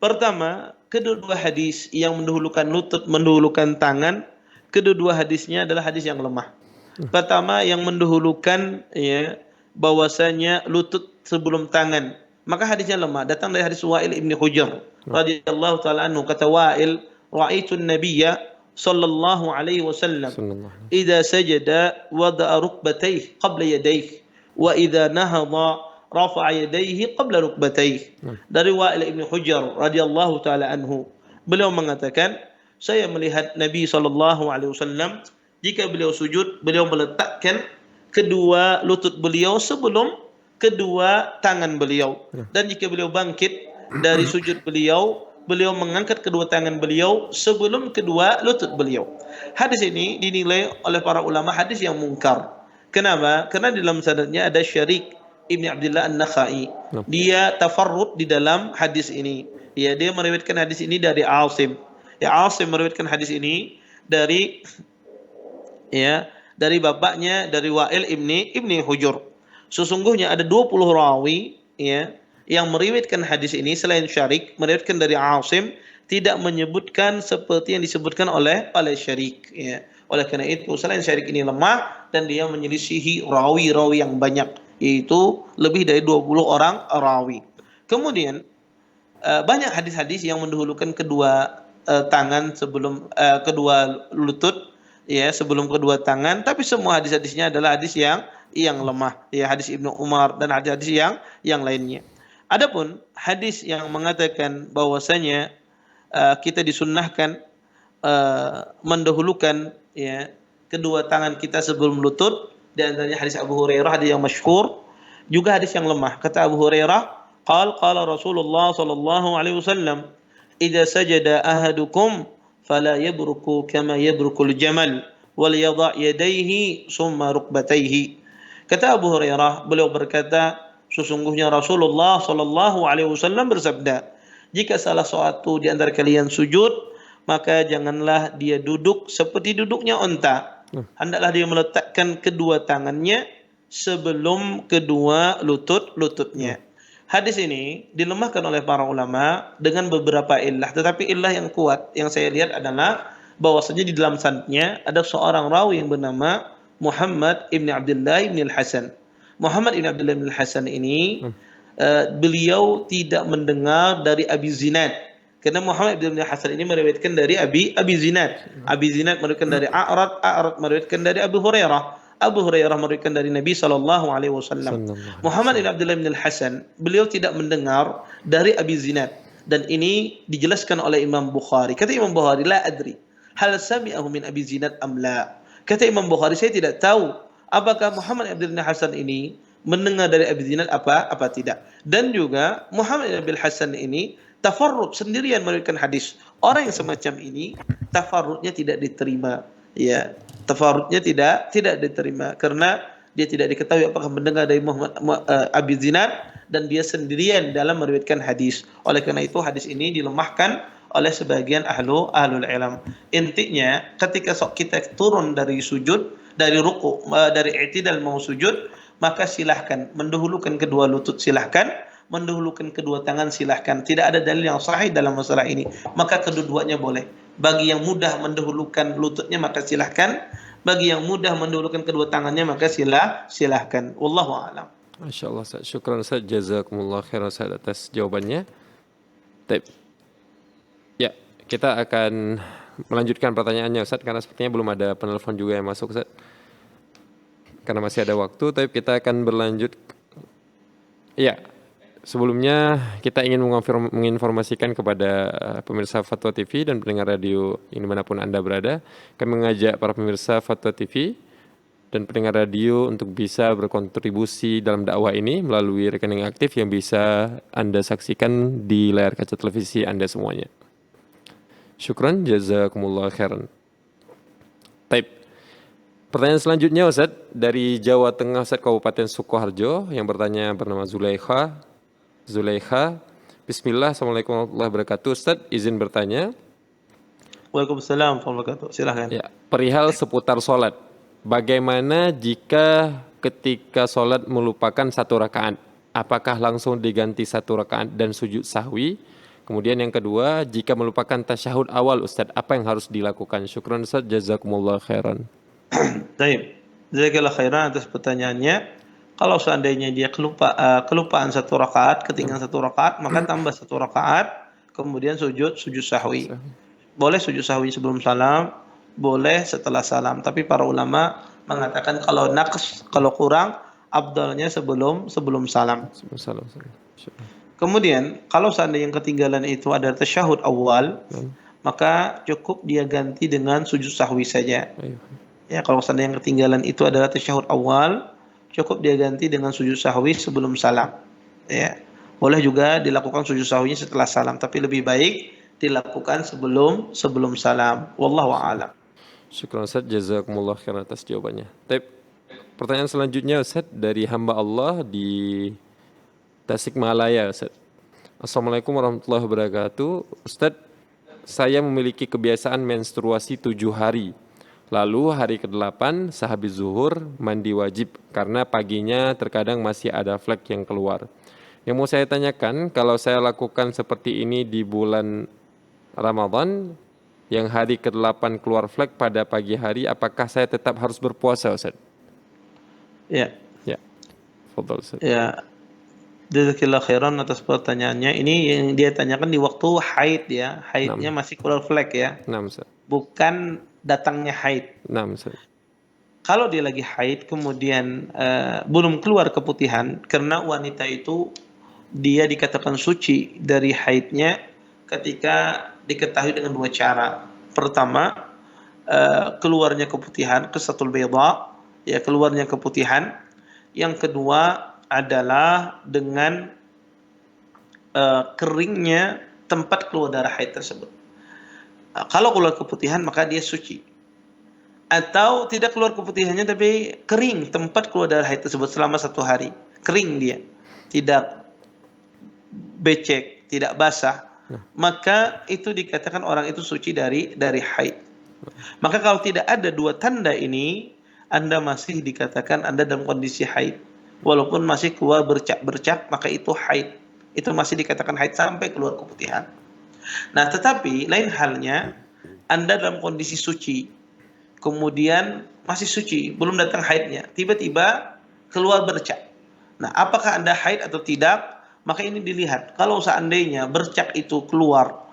Pertama, kedua hadis yang mendahulukan lutut, mendahulukan tangan, kedua hadisnya adalah hadis yang lemah. Pertama yang mendahulukan ya bahwasanya lutut sebelum tangan, maka hadisnya lemah. Datang dari hadis Wa'il ibn Hujr radhiyallahu taala anhu, kata Wa'il, ra'aitu an-nabiyya sallallahu alaihi wasallam idza sajada wada'a rukbatayhi qabla yadayhi wa idza nahadha rafa'a yadayhi qabla rukbatayhi. Dari Wa'il ibn Hujr radhiyallahu taala anhu, beliau mengatakan, saya melihat Nabi sallallahu alaihi wasallam jika beliau sujud, beliau meletakkan kedua lutut beliau sebelum kedua tangan beliau. Dan jika beliau bangkit dari sujud beliau, beliau mengangkat kedua tangan beliau sebelum kedua lutut beliau. Hadis ini dinilai oleh para ulama hadis yang mungkar. Kenapa? Karena di dalam sanadnya ada Syarik Ibn Abdullah An-Nakhai. Dia tafarrud di dalam hadis ini. Ya, dia meriwayatkan hadis ini dari Asim. Ya, Asim meriwayatkan hadis ini dari bapaknya, dari Wa'il ibni Hujur. Sesungguhnya ada 20 rawi ya yang meriwayatkan hadis ini selain Syarik, meriwayatkan dari Asim, tidak menyebutkan seperti yang disebutkan oleh Syarik ya. Oleh karena itu selain Syarik ini lemah dan dia menyelisihi rawi-rawi yang banyak, yaitu lebih dari 20 orang rawi. Kemudian banyak hadis-hadis yang mendahulukan kedua tangan sebelum kedua lutut, ya, sebelum kedua tangan, tapi semua hadis-hadisnya adalah hadis yang lemah, ya, hadis Ibnu Umar dan hadis-hadis yang lainnya. Adapun hadis yang mengatakan bahwasanya kita disunnahkan mendahulukan ya kedua tangan kita sebelum lutut, di antaranya hadis Abu Hurairah, hadis yang masyhur, juga hadis yang lemah. Kata Abu Hurairah, qala Rasulullah sallallahu alaihi wasallam, idza sajada ahadukum fala yabruku kama yabrukul jamal wal yadha yadayhi summa rukbatayhi. Kata Abu Hurairah, beliau berkata, sesungguhnya Rasulullah sallallahu alaihi wasallam bersabda, jika salah suatu di antara kalian sujud, maka janganlah dia duduk seperti duduknya unta. Hendaklah dia meletakkan kedua tangannya sebelum kedua lututnya. Hadis ini dilemahkan oleh para ulama dengan beberapa illah, tetapi illah yang kuat yang saya lihat adalah bahwasanya di dalam sanadnya ada seorang rawi yang bernama Muhammad ibn Abdullah ibn al-Hasan. Muhammad ibn Abdullah ibn al-Hasan ini beliau tidak mendengar dari Abi Zinad. Karena Muhammad ibn al-Hasan ini meriwayatkan dari Abi Zinad. Abi Zinad meriwayatkan dari A'rad meriwayatkan dari Abu Hurairah. Abu Hurairah meriwayatkan dari Nabi sallallahu alaihi wasallam. Muhammad ibn Abdullah ibn al-Hasan beliau tidak mendengar dari Abi Zinad, dan ini dijelaskan oleh Imam Bukhari. Kata Imam Bukhari, la adri hal sami'ahu min Abi Zinad am la. Kata Imam Bukhari, saya tidak tahu apakah Muhammad ibn Abdullah al-Hasan ini mendengar dari Abi Zinad apa tidak. Dan juga Muhammad ibn al-Hasan ini tafarrud sendirian meriwayatkan hadis. Orang yang semacam ini tafarrudnya tidak diterima. Ya, tafarrudnya tidak diterima karena dia tidak diketahui apakah mendengar dari Abi Zinad, dan dia sendirian dalam meriwayatkan hadis. Oleh karena itu hadis ini dilemahkan oleh sebagian ahlul ilm. Intinya ketika kita turun dari sujud, dari ruku, dari i'tidal mau sujud, maka silahkan mendahulukan kedua lutut, silahkan mendahulukan kedua tangan, silahkan. Tidak ada dalil yang sahih dalam masalah ini, maka kedua-duanya boleh. Bagi yang mudah mendahulukan lututnya maka silahkan, bagi yang mudah mendahulukan kedua tangannya maka silahkan. Wallahu a'lam. Masya Allah, Ustaz. Syukran Ustaz, jazakumullah khairan Ustaz atas jawabannya. Ya, kita akan melanjutkan pertanyaannya Ustaz, karena sepertinya belum ada penelpon juga yang masuk Ustaz. karena masih ada waktu, tapi kita akan berlanjut. Ya, sebelumnya kita ingin menginformasikan kepada pemirsa Fatwa TV dan pendengar radio yang dimanapun Anda berada. Kami mengajak para pemirsa Fatwa TV dan pendengar radio untuk bisa berkontribusi dalam dakwah ini melalui rekening aktif yang bisa Anda saksikan di layar kaca televisi Anda semuanya. Syukran, jazakumullah khairan. Baik. Pertanyaan selanjutnya Ustaz dari Jawa Tengah, Ustaz Kabupaten Sukoharjo, yang bertanya bernama Zulaikha. Bismillah, Assalamualaikum warahmatullahi wabarakatuh. Ustaz, izin bertanya. Waalaikumsalam warahmatullahi wabarakatuh. Silahkan. Ya, perihal seputar sholat. Bagaimana jika ketika sholat melupakan satu rakaat? Apakah langsung diganti satu rakaat dan sujud sahwi? Kemudian yang kedua, jika melupakan tasyahud awal Ustaz, apa yang harus dilakukan? Syukran Ustaz, jazakumullah khairan. Baik. Jazakallah khairan atas pertanyaannya. Kalau seandainya dia kelupaan satu rakaat, ketinggalan satu rakaat, maka tambah satu rakaat, kemudian sujud sahwi. Boleh sujud sahwi sebelum salam, boleh setelah salam. Tapi para ulama mengatakan kalau naqs, kalau kurang, afdalnya sebelum salam. Kemudian kalau seandainya yang ketinggalan itu ada tasyahud awal, maka cukup dia ganti dengan sujud sahwi saja. Ya, kalau seandainya yang ketinggalan itu adalah tasyahud awal, cukup dia ganti dengan sujud sahwi sebelum salam. Ya. Boleh juga dilakukan sujud sahwinya setelah salam, tapi lebih baik dilakukan sebelum salam. Wallahu a'lam. Syukran Ustaz, jazakumullah khairan atas jawabannya. Pertanyaan selanjutnya Ustaz dari hamba Allah di Tasikmalaya Ustaz. Assalamualaikum warahmatullahi wabarakatuh. Ustaz, saya memiliki kebiasaan menstruasi 7 hari. Lalu hari ke-8 sehabis zuhur mandi wajib karena paginya terkadang masih ada flek yang keluar. Yang mau saya tanyakan, kalau saya lakukan seperti ini di bulan Ramadan yang hari ke-8 keluar flek pada pagi hari, apakah saya tetap harus berpuasa Ustaz? Ya. Ya. Fadhal Ustaz. Ya. Jazakallah khairan atas pertanyaannya. Ini yang dia tanyakan di waktu haid ya. Haidnya masih keluar flek ya. Bukan datangnya haid. Kalau dia lagi haid kemudian belum keluar keputihan, karena wanita itu dia dikatakan suci dari haidnya ketika diketahui dengan 2 cara. Pertama, keluarnya keputihan, qisatul bayda, ya keluarnya keputihan. Yang kedua adalah dengan keringnya tempat keluar darah haid tersebut. Kalau keluar keputihan maka dia suci. Atau tidak keluar keputihannya tapi kering tempat keluar darah haid tersebut selama 1 hari. Kering dia. Tidak becek, tidak basah. Maka itu dikatakan orang itu suci dari haid. Maka kalau tidak ada 2 tanda ini, Anda masih dikatakan Anda dalam kondisi haid. Walaupun masih keluar bercak-bercak, maka itu haid. Itu masih dikatakan haid sampai keluar keputihan. Nah, tetapi lain halnya, Anda dalam kondisi suci, kemudian masih suci, belum datang haidnya, tiba-tiba keluar bercak. Nah, apakah Anda haid atau tidak? Maka ini dilihat. Kalau seandainya bercak itu keluar,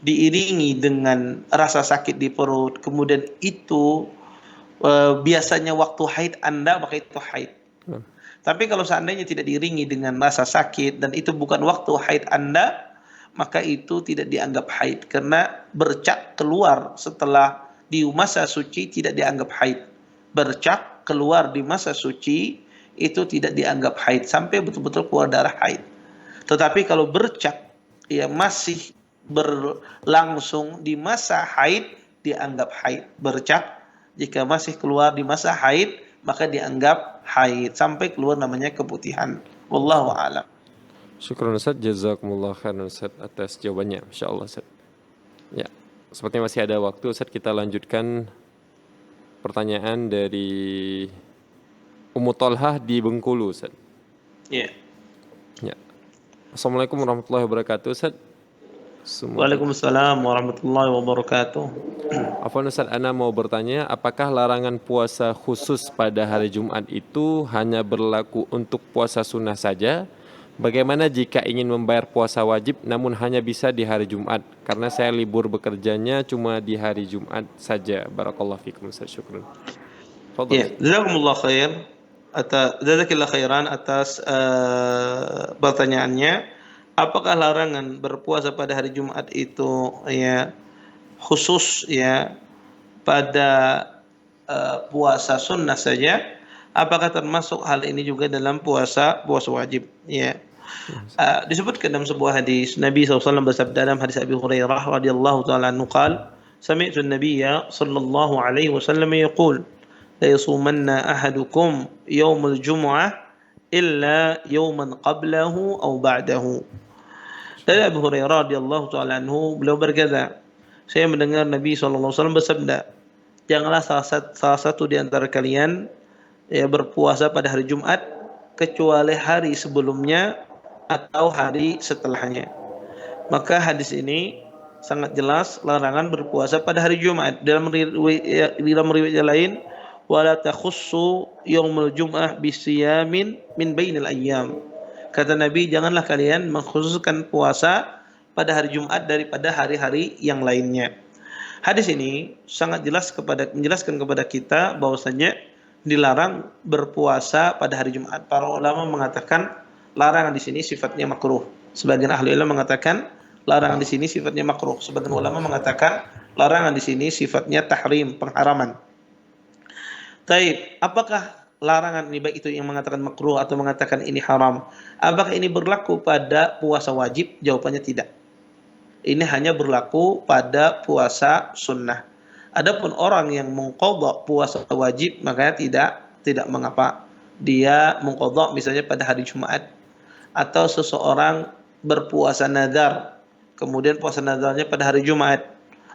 diiringi dengan rasa sakit di perut, kemudian itu biasanya waktu haid Anda, maka itu haid. Tapi kalau seandainya tidak diiringi dengan rasa sakit dan itu bukan waktu haid Anda, maka itu tidak dianggap haid. Karena bercak keluar setelah di masa suci tidak dianggap haid. Bercak keluar di masa suci itu tidak dianggap haid sampai betul-betul keluar darah haid. Tetapi kalau bercak ya masih berlangsung di masa haid dianggap haid. Bercak jika masih keluar di masa haid maka dianggap haid sampai keluar namanya keputihan. Wallahu a'lam. Syukran Ustaz, jazakumullah khairan Ustaz atas jawabannya. Insyaallah Ustaz. Ya, sepertinya masih ada waktu Ustaz, kita lanjutkan pertanyaan dari Ummu Thalhah di Bengkulu Ustaz. Ya. Assalamualaikum warahmatullahi wabarakatuh Ustaz. Waalaikumsalam warahmatullahi wabarakatuh. Afwan Ustaz, ana mau bertanya, apakah larangan puasa khusus pada hari Jumat itu hanya berlaku untuk puasa sunnah saja? Bagaimana jika ingin membayar puasa wajib namun hanya bisa di hari Jumat? Karena saya libur bekerjanya cuma di hari Jumat saja. Barakallahu fikum Ustaz, syukran. Ya, jazakumullah khair. Jazakallah khairan atas pertanyaannya. Apakah larangan berpuasa pada hari Jumat itu ya khusus ya pada puasa sunnah saja? Apakah termasuk hal ini juga dalam puasa wajib? Ya. Disebutkan dalam sebuah hadis Nabi SAW bersabda dalam hadis Abi Hurairah radhiyallahu taala anhu qala sami'tu an-nabiyya sallallahu alaihi wasallam yaqul la yasumanna ahadukum yaumul jumu'ah illa yawman qablahu aw ba'dahu. Dari Abu Hurairah radhiyallahu taala anhu beliau berkata, saya mendengar Nabi SAW bersabda, janganlah salah satu di antara kalian ya berpuasa pada hari Jumat kecuali hari sebelumnya atau hari setelahnya. Maka hadis ini sangat jelas larangan berpuasa pada hari Jumat. Dalam riwayat lain, wala takhussu yaumul jum'ah bisiyamin min bainil ayyam. Kata Nabi, janganlah kalian mengkhususkan puasa pada hari Jumat daripada hari-hari yang lainnya. Hadis ini sangat jelas menjelaskan kepada kita bahwasanya dilarang berpuasa pada hari Jumat. Para ulama mengatakan larangan di sini sifatnya makruh. Sebagian ahli ilmu mengatakan larangan di sini sifatnya makruh. Sebagian ulama mengatakan larangan di sini sifatnya tahrim, pengharaman. Taib, apakah larangan ini baik itu yang mengatakan makruh atau mengatakan ini haram? Apakah ini berlaku pada puasa wajib? Jawabannya tidak. Ini hanya berlaku pada puasa sunnah. Adapun orang yang mengqadha puasa wajib maka tidak mengapa. Dia mengqadha misalnya pada hari Jumat, atau seseorang berpuasa nadar kemudian puasa nadarnya pada hari Jumat,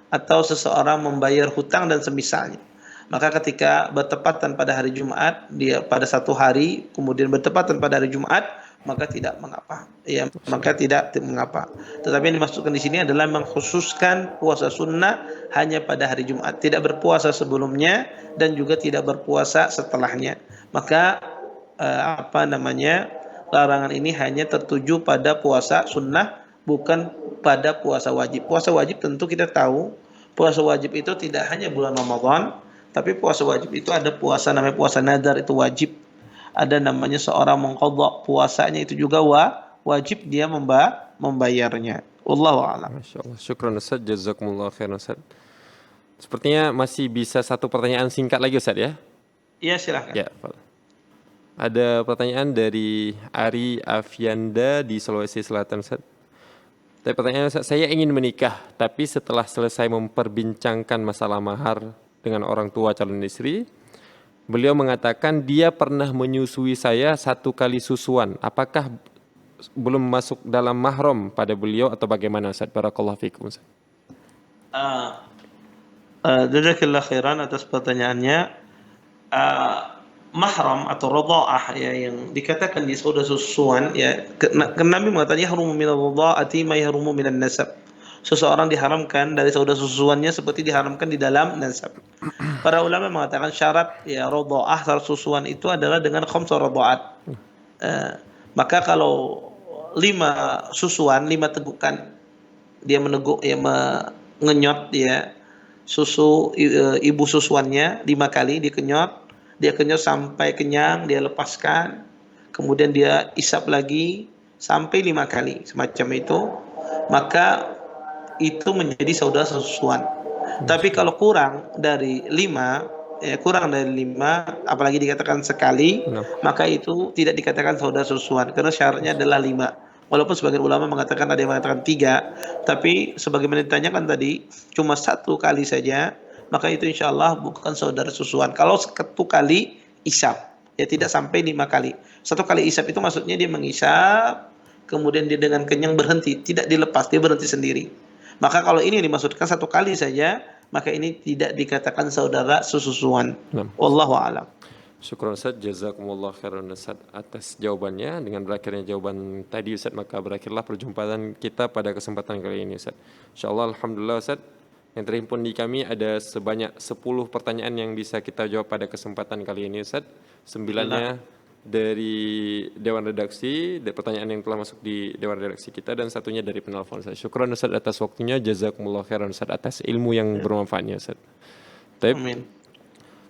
atau seseorang membayar hutang dan semisalnya. Maka ketika bertepatan pada hari Jumat, dia pada satu hari kemudian bertepatan pada hari Jumat, maka tidak mengapa. Ya, maka tidak mengapa. Tetapi yang dimaksudkan di sini adalah mengkhususkan puasa sunnah hanya pada hari Jumat, tidak berpuasa sebelumnya dan juga tidak berpuasa setelahnya. Maka larangan ini hanya tertuju pada puasa sunnah, bukan pada puasa wajib. Puasa wajib tentu kita tahu, puasa wajib itu tidak hanya bulan Ramadan, tapi puasa wajib itu ada puasa namanya puasa nadar, itu wajib. Ada namanya seorang mengqadha puasanya, itu juga wajib dia membayarnya. Wallahu a'lam. Masyaallah. Syukran Ustaz, jazakumullah khairan Ustaz. Sepertinya masih bisa satu pertanyaan singkat lagi Ustaz ya? Iya, silakan. Ya, ada pertanyaan dari Ari Afianda di Sulawesi Selatan Ustaz. Tapi pertanyaan Ustaz, saya ingin menikah, tapi setelah selesai memperbincangkan masalah mahar dengan orang tua calon istri, beliau mengatakan dia pernah menyusui saya 1 kali susuan. Apakah belum masuk dalam mahram pada beliau atau bagaimana Ustaz? Barakallahu fikum Ustaz. Jazakallah khairan atas pertanyaannya. Mahram atau radha'ah ya, yang dikatakan di saudara susuan ya, Nabi mengatakan yahrumu minal radha'ati ma yahrumu minan nasab. Seseorang diharamkan dari saudara susuannya seperti diharamkan di dalam nasab. Para ulama mengatakan syarat ya radha'ah, syarat susuan itu adalah dengan khamsa radha'at. Maka kalau 5 susuan, 5 tegukan, dia meneguk ya, mengenyot ya susu ibu susuannya 5 kali dikenyot, dia kenyot sampai kenyang, dia lepaskan, kemudian dia isap lagi sampai 5 kali, semacam itu, maka itu menjadi saudara susuan. Tapi kalau kurang dari 5, apalagi dikatakan sekali, maka itu tidak dikatakan saudara susuan, karena syaratnya adalah 5. Walaupun sebagian ulama mengatakan, ada yang mengatakan 3, tapi sebagaimana ditanyakan tadi, cuma 1 kali saja, maka itu insya Allah bukan saudara susuan. Kalau 1 kali isap, ya tidak sampai 5 kali. 1 kali isap itu maksudnya dia mengisap, kemudian dia dengan kenyang berhenti, tidak dilepas, dia berhenti sendiri. Maka kalau ini dimaksudkan 1 kali saja, maka ini tidak dikatakan saudara susuan. Wallahu a'lam. Syukran Ustaz, jazakumullah khairan Ustaz atas jawabannya. Dengan berakhirnya jawaban tadi Ustaz, maka berakhirlah perjumpaan kita pada kesempatan kali ini Ustaz. InsyaAllah, alhamdulillah Ustaz, yang terhimpun di kami ada sebanyak 10 pertanyaan yang bisa kita jawab pada kesempatan kali ini Ustaz. 9-nya dari Dewan Redaksi, pertanyaan yang telah masuk di Dewan Redaksi kita, dan 1-nya dari penelpon Ustaz. Syukran Ustaz atas waktunya, jazakumullah khairan Ustaz atas ilmu yang bermanfaatnya Ustaz. Amin.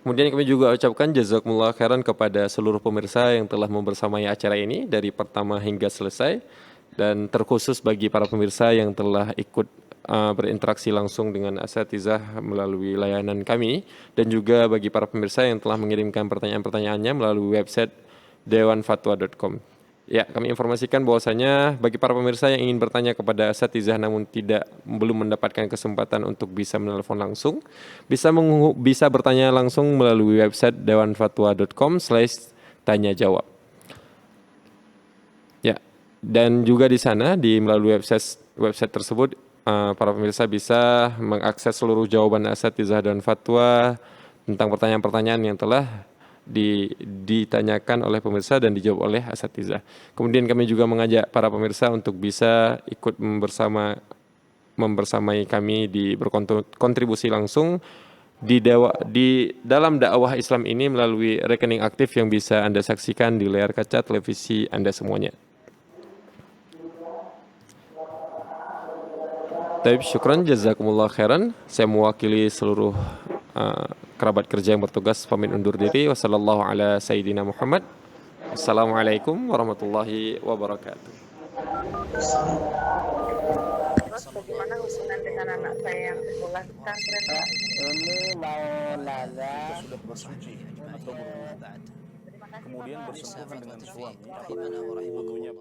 Kemudian kami juga ucapkan jazakumullah khairan kepada seluruh pemirsa yang telah membersamai acara ini dari pertama hingga selesai, dan terkhusus bagi para pemirsa yang telah ikut berinteraksi langsung dengan asatizah melalui layanan kami, dan juga bagi para pemirsa yang telah mengirimkan pertanyaan-pertanyaannya melalui website dewanfatwa.com. Ya, kami informasikan bahwasanya bagi para pemirsa yang ingin bertanya kepada asatizah namun belum mendapatkan kesempatan untuk bisa menelpon langsung, bisa bertanya langsung melalui website dewanfatwa.com/tanya jawab. Ya, dan juga di sana melalui website tersebut para pemirsa bisa mengakses seluruh jawaban asatizah dan fatwa tentang pertanyaan-pertanyaan yang telah ditanyakan oleh pemirsa dan dijawab oleh asatizah. Kemudian kami juga mengajak para pemirsa untuk bisa ikut membersamai kami berkontribusi langsung di dalam dakwah Islam ini melalui rekening aktif yang bisa Anda saksikan di layar kaca televisi Anda semuanya. Taib, syukran, jazakumullah khairan. Saya mewakili seluruh kerabat kerja yang bertugas pamit undur diri. Wassallallahu ala sayyidina Muhammad. Assalamualaikum warahmatullahi wabarakatuh. Terus bagaimana hubungan dengan anak saya yang sekolah di pesantren, Pak? Ini mau nanya. Sudah bersuci atau belum? Terima kasih, Kemudian Bapak. bersentuhan dengan suami, wudunya